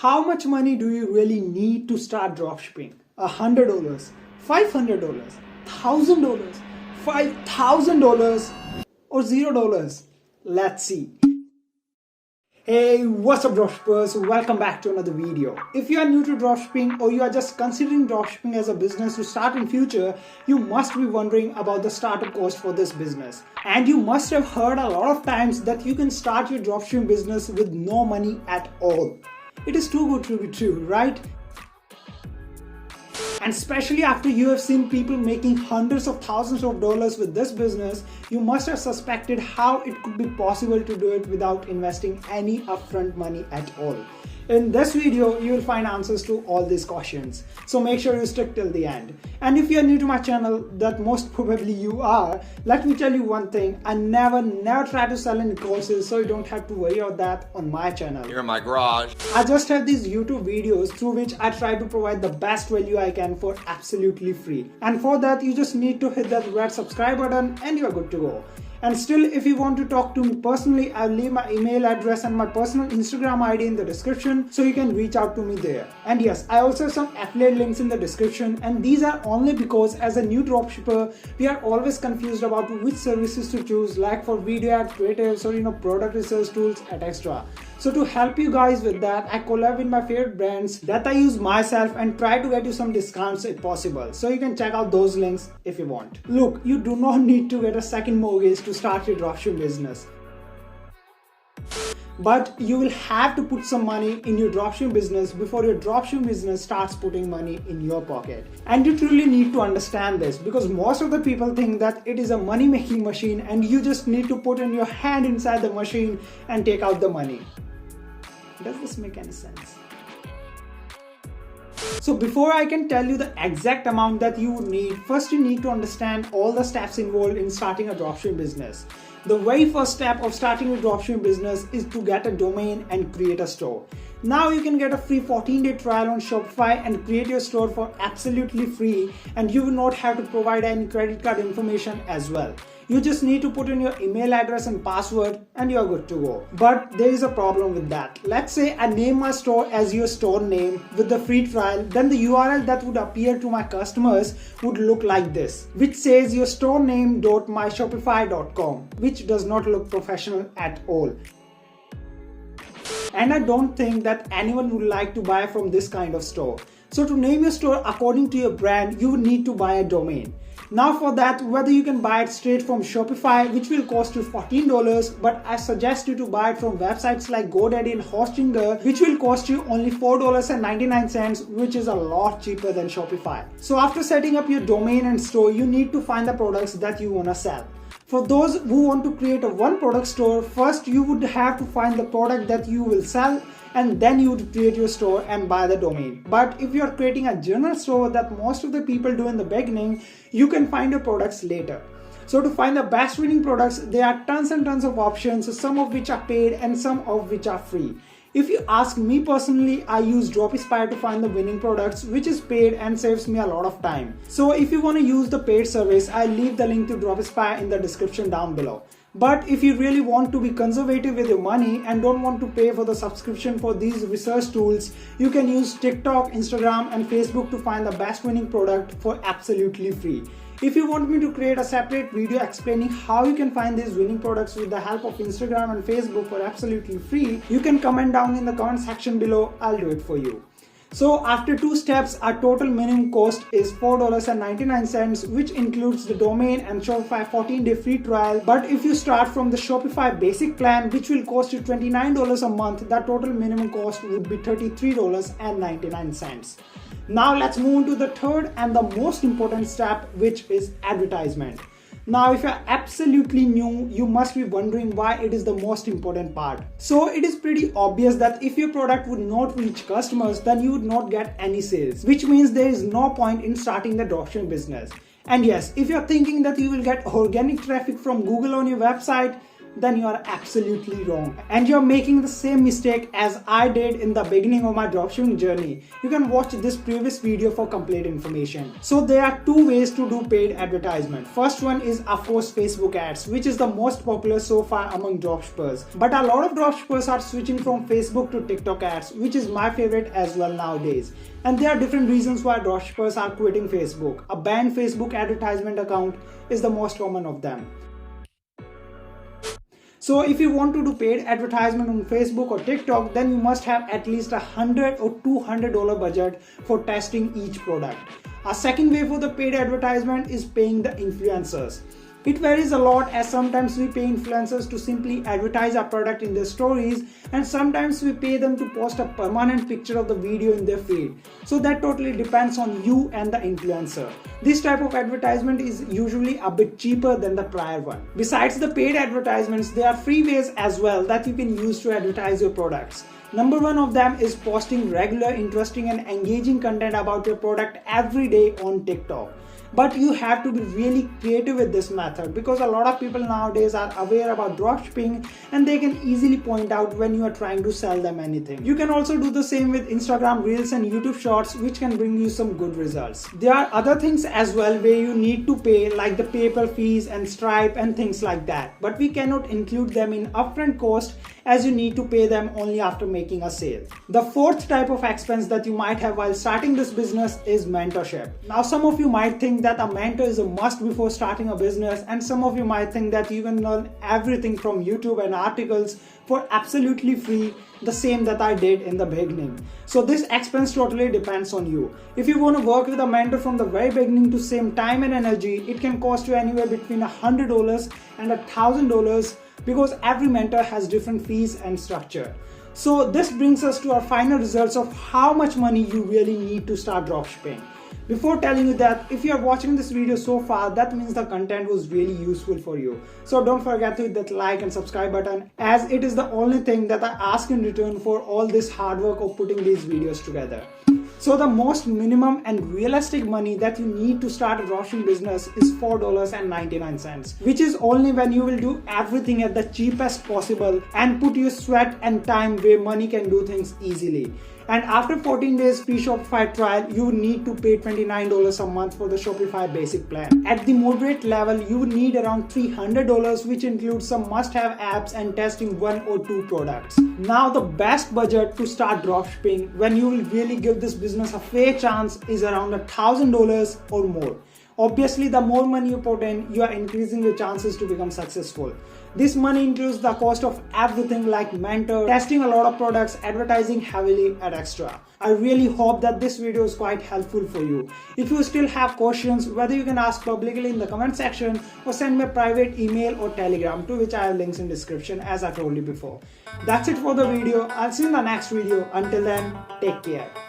How much money do you really need to start dropshipping? $100, $500, $1,000, $5,000 or $0? Let's see. Hey, what's up dropshippers? Welcome back to another video. If you are new to dropshipping or you are just considering dropshipping as a business to start in future, you must be wondering about the startup cost for this business. And you must have heard a lot of times that you can start your dropshipping business with no money at all. It is too good to be true, right? And especially after you have seen people making hundreds of thousands of dollars with this business, you must have suspected how it could be possible to do it without investing any upfront money at all. In this video, you will find answers to all these questions. So make sure you stick till the end. And if you are new to my channel, that most probably you are, let me tell you one thing. I never try to sell any courses, so you don't have to worry about that on my channel. You're in my garage. I just have these YouTube videos through which I try to provide the best value I can for absolutely free. And for that, you just need to hit that red subscribe button and you're good to go. And still, if you want to talk to me personally, I'll leave my email address and my personal Instagram ID in the description so you can reach out to me there. And yes, I also have some affiliate links in the description, and these are only because as a new dropshipper, we are always confused about which services to choose, like for video ad creatives or product research tools, etc. So to help you guys with that, I collab with my favorite brands that I use myself and try to get you some discounts if possible. So you can check out those links if you want. Look, you do not need to get a second mortgage to start your dropshipping business. But you will have to put some money in your dropshipping business before your dropshipping business starts putting money in your pocket. And you truly need to understand this because most of the people think that it is a money making machine and you just need to put in your hand inside the machine and take out the money. Does this make any sense? So before I can tell you the exact amount that you would need, first you need to understand all the steps involved in starting a dropshipping business. The very first step of starting a dropshipping business is to get a domain and create a store. Now you can get a free 14-day trial on Shopify and create your store for absolutely free, and you will not have to provide any credit card information as well. You just need to put in your email address and password and you're good to go. But there is a problem with that. Let's say I name my store as your store name with the free trial, then the URL that would appear to my customers would look like this, which says your store name.myshopify.com, which does not look professional at all. And I don't think that anyone would like to buy from this kind of store. So to name your store according to your brand, you would need to buy a domain. Now for that, whether you can buy it straight from Shopify, which will cost you $14, but I suggest you to buy it from websites like GoDaddy and Hostinger, which will cost you only $4.99, which is a lot cheaper than Shopify. So after setting up your domain and store, you need to find the products that you want to sell. For those who want to create a one product store, first you would have to find the product that you will sell, and then you would create your store and buy the domain. But if you are creating a general store that most of the people do in the beginning, you can find your products later. So to find the best winning products, there are tons and tons of options, some of which are paid and some of which are free. If you ask me personally, I use Dropispire to find the winning products, which is paid and saves me a lot of time. So if you want to use the paid service, I'll leave the link to Dropispire in the description down below. But if you really want to be conservative with your money and don't want to pay for the subscription for these research tools, you can use TikTok, Instagram and Facebook to find the best winning product for absolutely free. If you want me to create a separate video explaining how you can find these winning products with the help of Instagram and Facebook for absolutely free, you can comment down in the comment section below. I'll do it for you. So after two steps, our total minimum cost is $4.99, which includes the domain and Shopify 14-day free trial. But if you start from the Shopify basic plan, which will cost you $29 a month, that total minimum cost would be $33.99. Now let's move on to the third and the most important step, which is advertisement. Now, if you're absolutely new, you must be wondering why it is the most important part. So it is pretty obvious that if your product would not reach customers, then you would not get any sales, which means there is no point in starting the dropshipping business. And yes, if you're thinking that you will get organic traffic from Google on your website, then you are absolutely wrong. And you're making the same mistake as I did in the beginning of my dropshipping journey. You can watch this previous video for complete information. So there are two ways to do paid advertisement. First one is of course Facebook ads, which is the most popular so far among dropshippers. But a lot of dropshippers are switching from Facebook to TikTok ads, which is my favorite as well nowadays. And there are different reasons why dropshippers are quitting Facebook. A banned Facebook advertisement account is the most common of them. So if you want to do paid advertisement on Facebook or TikTok, then you must have at least $100 or $200 budget for testing each product. A second way for the paid advertisement is paying the influencers. It varies a lot, as sometimes we pay influencers to simply advertise our product in their stories, and sometimes we pay them to post a permanent picture of the video in their feed. So that totally depends on you and the influencer. This type of advertisement is usually a bit cheaper than the prior one. Besides the paid advertisements, there are free ways as well that you can use to advertise your products. Number one of them is posting regular, interesting and engaging content about your product every day on TikTok. But you have to be really creative with this method, because a lot of people nowadays are aware about dropshipping and they can easily point out when you are trying to sell them anything. You can also do the same with Instagram Reels and YouTube Shorts, which can bring you some good results. There are other things as well where you need to pay, like the PayPal fees and Stripe and things like that. But we cannot include them in upfront cost, as you need to pay them only after making a sale. The fourth type of expense that you might have while starting this business is mentorship. Now some of you might think that a mentor is a must before starting a business, and some of you might think that you can learn everything from YouTube and articles for absolutely free, the same that I did in the beginning. So this expense totally depends on you. If you want to work with a mentor from the very beginning to save time and energy, it can cost you anywhere between $100 and $1,000, because every mentor has different fees and structure. So this brings us to our final results of how much money you really need to start dropshipping. Before telling you that, if you are watching this video so far, that means the content was really useful for you. So don't forget to hit that like and subscribe button, as it is the only thing that I ask in return for all this hard work of putting these videos together. So the most minimum and realistic money that you need to start a dropshipping business is $4.99, which is only when you will do everything at the cheapest possible and put your sweat and time where money can do things easily. And after 14 days free Shopify trial, you need to pay $29 a month for the Shopify basic plan. At the moderate level, you would need around $300, which includes some must-have apps and testing 1 or 2 products. Now the best budget to start dropshipping, when you will really give this business a fair chance, is around $1,000 or more. Obviously, the more money you put in, you are increasing your chances to become successful. This money includes the cost of everything like mentor, testing a lot of products, advertising heavily, and extra. I really hope that this video is quite helpful for you. If you still have questions, whether you can ask publicly in the comment section or send me a private email or telegram, to which I have links in description, as I told you before. That's it for the video. I'll see you in the next video. Until then, take care.